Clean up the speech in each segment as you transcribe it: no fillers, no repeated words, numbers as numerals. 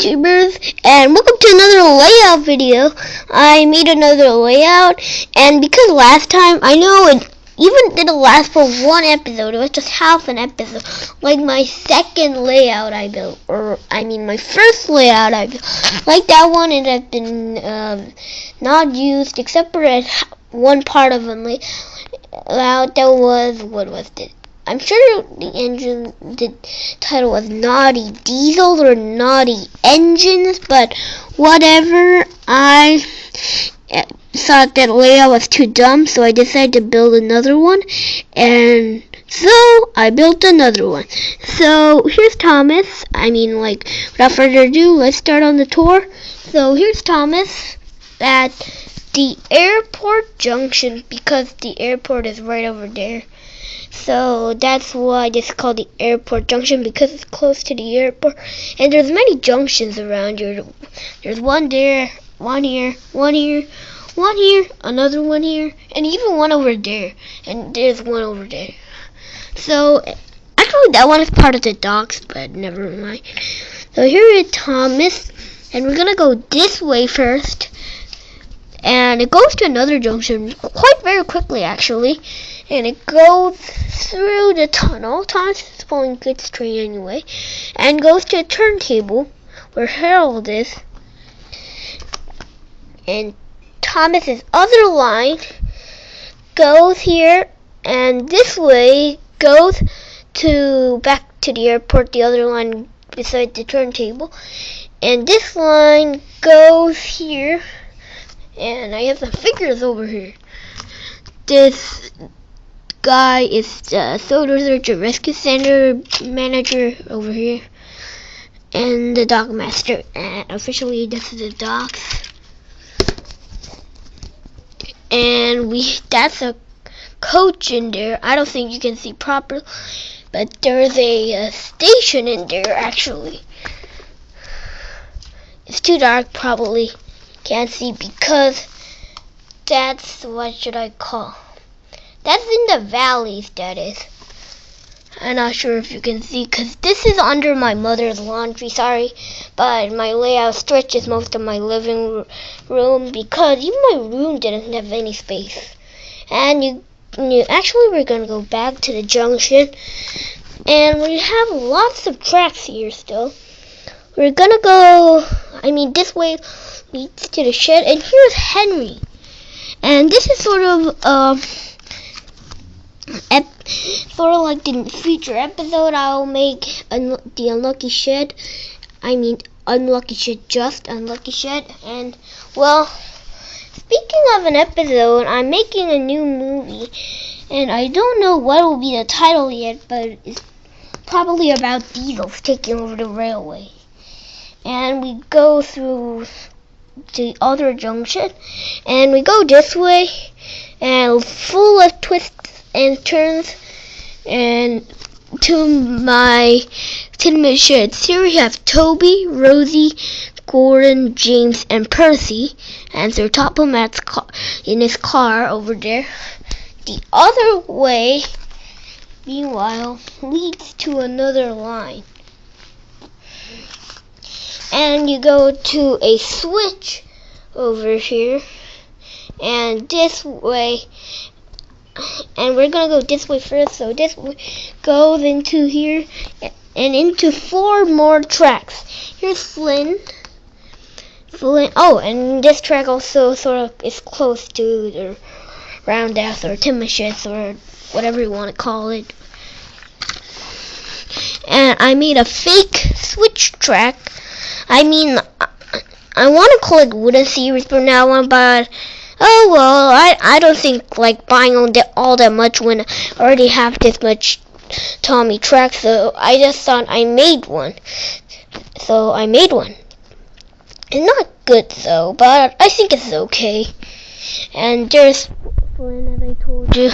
YouTubers, and welcome to another layout video. I made another layout, and because last time, I know it even didn't last for one episode, it was just half an episode, like my second layout I built, my first layout I built, like that one, it had been not used, except for one part of a layout that was, what was it? I'm sure the title was Naughty Diesels or Naughty Engines, but whatever. I thought that layout was too dumb, so I decided to build another one, and so I built another one. So here's Thomas. Without further ado, let's start on the tour. So here's Thomas at the airport junction, because the airport is right over there. So that's why it's called the airport junction, because it's close to the airport. And there's many junctions around here. There's one there, one here, one here, one here, another one here, and even one over there. And there's one over there. So actually that one is part of the docks, but never mind. So here is Thomas, and we're gonna go this way first. And it goes to another junction quite very quickly, actually. And it goes through the tunnel. Thomas is pulling good straight anyway. And goes to a turntable where Harold is. And Thomas's other line goes here, and this way goes back to the airport, the other line beside the turntable. And this line goes here. And I have some figures over here. This guy is the Soda Search and Rescue Center manager over here. And the dock master. And officially this is the docks. And that's a coach in there. I don't think you can see properly, but there's a station in there actually. It's too dark, probably can't see, because that's, what should I call? That's in the valleys, that is. I'm not sure if you can see, because this is under my mother's laundry, sorry, but my layout stretches most of my living room, because even my room didn't have any space. And actually we're going to go back to the junction, and we have lots of tracks here still. We're going to go, this way leads to the shed, and here's Henry. And this is sort of like the future episode I'll make, the Unlucky Shed. Unlucky Shed, just Unlucky Shed. And, well, speaking of an episode, I'm making a new movie, and I don't know what will be the title yet, but it's probably about diesels taking over the railway. And we go through the other junction, and we go this way, and full of twists and turns, and to my tenement sheds. Here we have Toby, Rosie, Gordon, James, and Percy, and Sir Topomat's in his car over there. The other way, meanwhile, leads to another line. And you go to a switch over here, and this way, and we're going to go this way first, so this way goes into here, and into 4 more tracks. Here's Flynn, and this track also sort of is close to the roundhouse, or timber sheds, or whatever you want to call it. And I made a fake switch track. I want to call it Wooden Series from now on, but I don't think like buying all that much when I already have this much Tommy track, so I just thought I made one. So I made one. It's not good though, but I think it's okay. And there's Flynn, as I told you,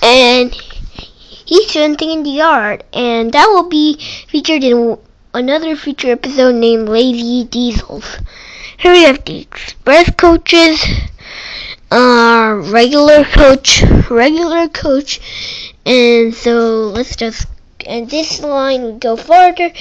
and he's hunting in the yard, and that will be featured in another future episode named Lazy Diesels. Here we have the express coaches, regular coach, and so let's just, and this line would go farther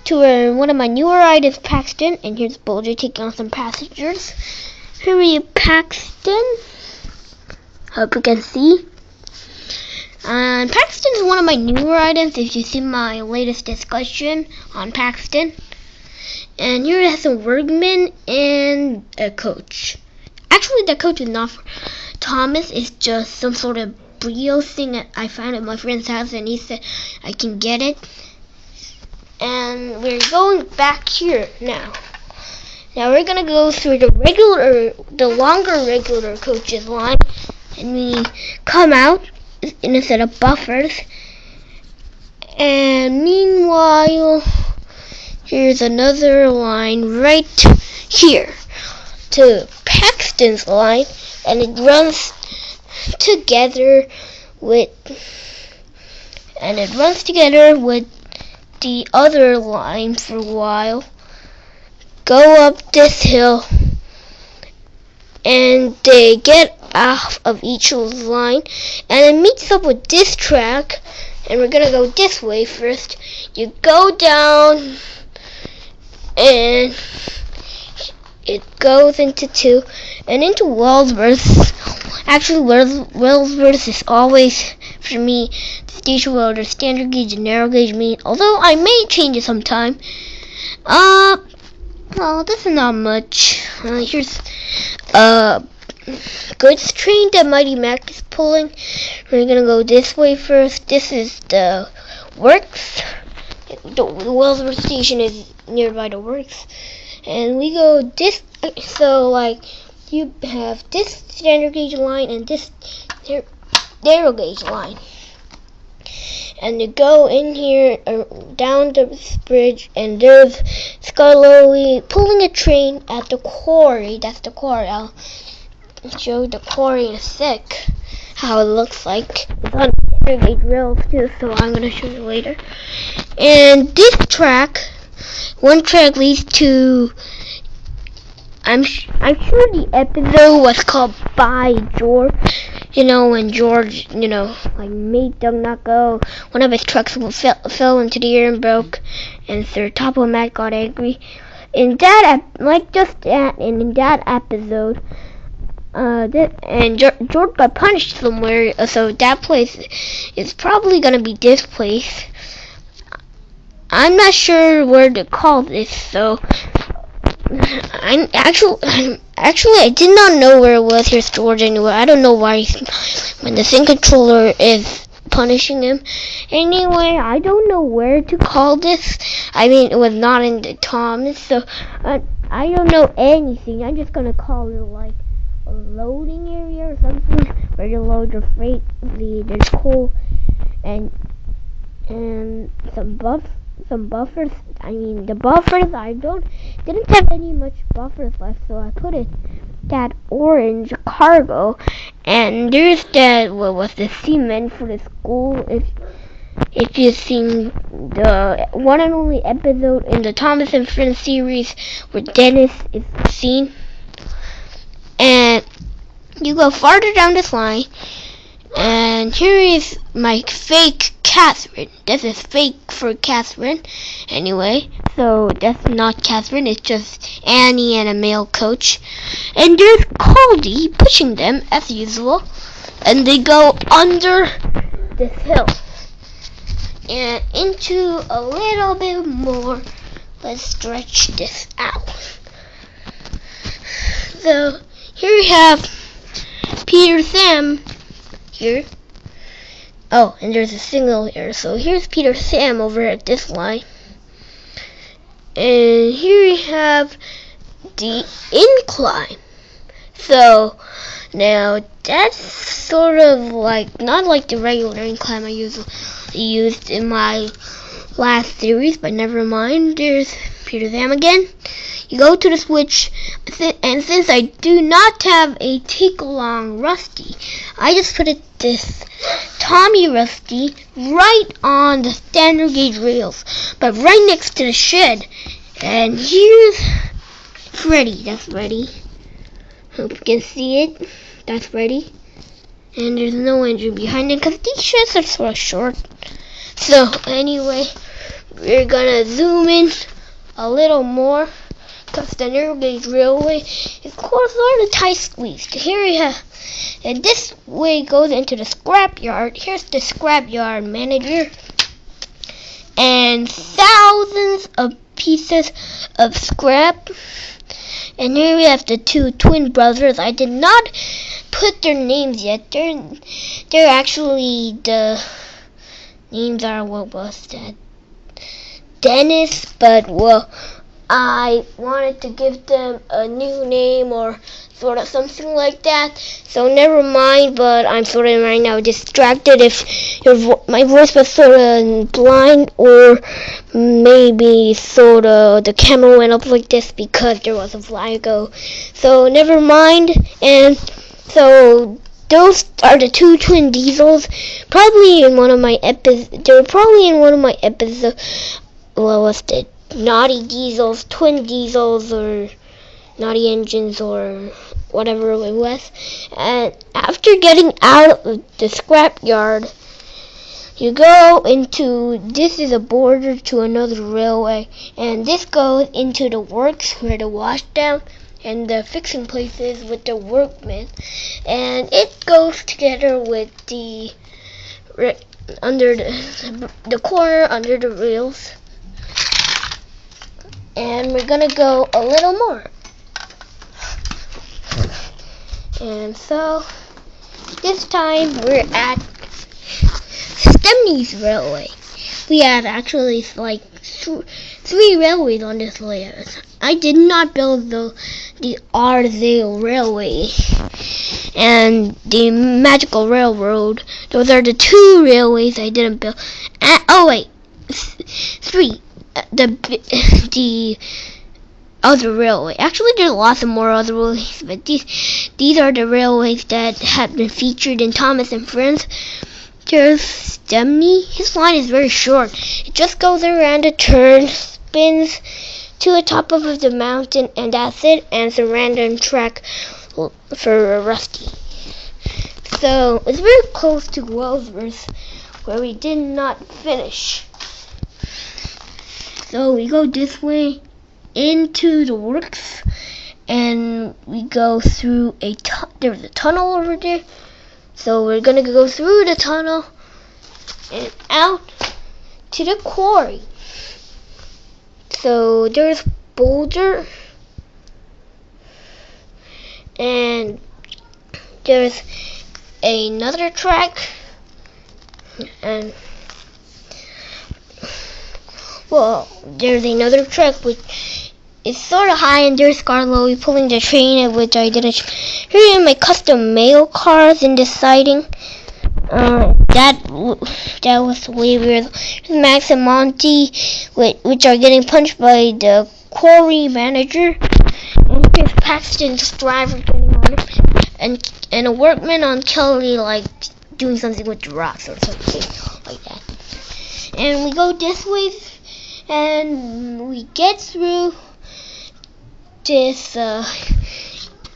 to one of my newer riders, Paxton, and here's Bulger taking on some passengers. Here are you, Paxton. Hope you can see. And Paxton is one of my newer items if you see my latest discussion on Paxton. And here it has some workmen and a coach. Actually, the coach is not for Thomas. It's just some sort of brioche thing that I found at my friend's house, and he said I can get it. And we're going back here now. Now we're gonna go through the longer regular coaches line, and we come out in a set of buffers. And meanwhile, here's another line right here to Paxton's line, and it runs together with the other line for a while. Go up this hill, and they get off of each line, and it meets up with this track, and we're gonna go this way first. You go down, and it goes into 2 and into Wellsworth. Actually, Wellsworth is always, for me, the station where the standard gauge and narrow gauge meet, although I may change it sometime. Well, this is not much. Here's goods train that Mighty Mac is pulling. We're gonna go this way first. This is the works. The Wellsworth station is nearby the works, and we go this. So like you have this standard gauge line and this narrow gauge line, and you go in here down the bridge, and there's Scarlowy pulling a train at the quarry. That's the quarry. I'll show the quarry in a sec how it looks like. It's on standard gauge rails too, so I'm gonna show you later. And this track, one track leads to, I'm sure the episode was called By George. You know, when George, like made Doug not go. One of his trucks fell into the air and broke, and Sir Topo-Mac got angry. In that episode, George got punished somewhere, so that place is probably gonna be this place. I'm not sure where to call this, so I did not know where it was. Here's George anyway. I don't know why when the Sync controller is punishing him. Anyway, I don't know where to call this. I mean, it was not in the Thomas, so I don't know anything. I'm just gonna call it like a loading area or something where you load your freight. There's coal and some buffers. I mean, the buffers, didn't have any much buffers left, so I put it that orange cargo. And there's the cement for the school. If you've seen the one and only episode in the Thomas and Friends series where Dennis is seen. And you go farther down this line, and here is my fake Catherine. This is fake for Catherine. Anyway, so that's not Catherine, it's just Annie and a male coach. And there's Caldy pushing them as usual. And they go under this hill and into a little bit more. Let's stretch this out. So here we have Peter Sam here. Oh, and there's a signal here. So here's Peter Sam over at this line. And here we have the incline. So now that's sort of like, not like the regular incline I used in my last series, but never mind. There's Peter Sam again. You go to the switch, and since I do not have a take-along Rusty, I just put this Tommy Rusty right on the standard gauge rails, but right next to the shed. And here's Freddy. That's Freddy. Hope you can see it. That's Freddy. And there's no engine behind it because these sheds are sort of short. So anyway, we're gonna zoom in a little more because the narrow gauge railway is sort of tight squeezed. Here we have, and this way goes into the scrap yard. Here's the scrap yard manager, and thousands of pieces of scrap. And here we have the two twin brothers. I did not put their names yet. They're actually, the names are, what was that? Dennis, but well, I wanted to give them a new name or sort of something like that. So never mind, but I'm sort of right now distracted. If my voice was sort of blind, or maybe sort of the camera went up like this because there was a flago. So never mind. And so those are the two twin diesels. Probably in one of my episodes. They were probably in one of my episodes. What was it? Naughty diesels, twin diesels, or naughty engines, or whatever it was. And after getting out of the scrap yard, you go into, this is a border to another railway, and this goes into the works where the washdown and the fixing places with the workmen, and it goes together with the under the corner under the rails. And we're gonna go a little more. And so this time we're at Stemney's Railway. We have actually like three railways on this layout. I did not build the Ardale Railway and the Magical Railroad. Those are the two railways I didn't build. Oh wait, three. The other railway. Actually, there's lots of more other railways, but these are the railways that have been featured in Thomas and Friends. There's Stemney. His line is very short. It just goes around a turn, spins to the top of the mountain, and that's it. And it's a random track for Rusty. So it's very close to Wellsworth, where we did not finish. So we go this way into the works, and we go through there's a tunnel over there. So we're gonna go through the tunnel and out to the quarry. So there's Boulder, and there's another track, and well, there's another track which is sort of high, and there's Scarlowy pulling the train, which I didn't. Here are my custom mail cars in the siding. That was way weird. There's Max and Monty, which are getting punched by the quarry manager. And here's Paxton's driver getting on it, and a workman on Kelly like doing something with the rocks or something like that. And we go this way. And we get through this,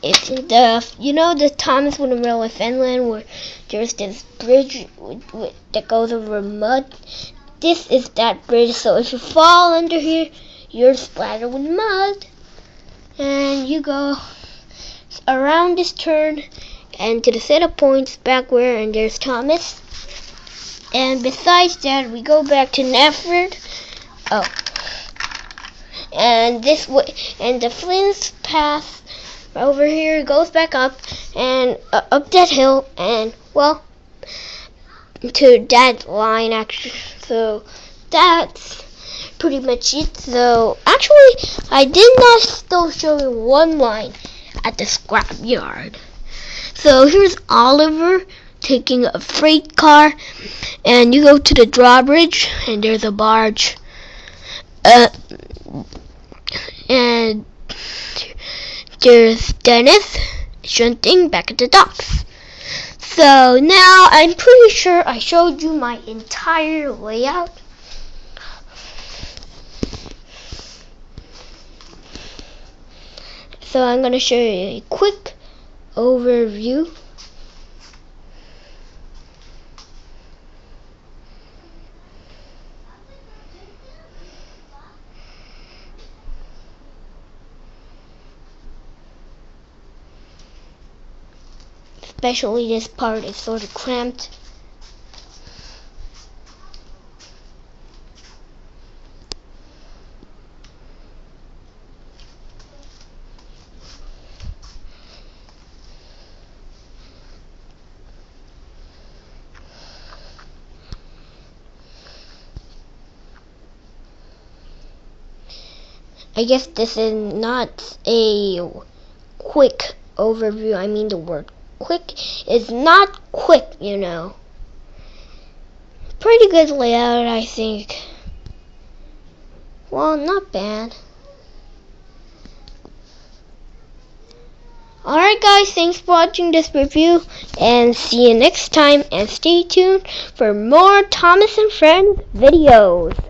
it's the Thomas Wooden Railway Finland, where there's this bridge that goes over mud. This is that bridge, so if you fall under here, you're splattered with mud. And you go around this turn and to the set of points back where, and there's Thomas. And besides that, we go back to Netford. Oh, and this way, and the Flint's path over here goes back up and up that hill, and well, to that line actually. So that's pretty much it. So actually, I did not still show you one line at the scrap yard. So here's Oliver taking a freight car, and you go to the drawbridge, and there's a barge. And there's Dennis shunting back at the docks. So now I'm pretty sure I showed you my entire layout. So I'm going to show you a quick overview. especially this part is sort of cramped. I guess this is not a quick overview. I mean, the word quick is not quick, you know. Pretty good layout, I think. Well, not bad. Alright guys, thanks for watching this review, and see you next time, and stay tuned for more Thomas and Friends videos.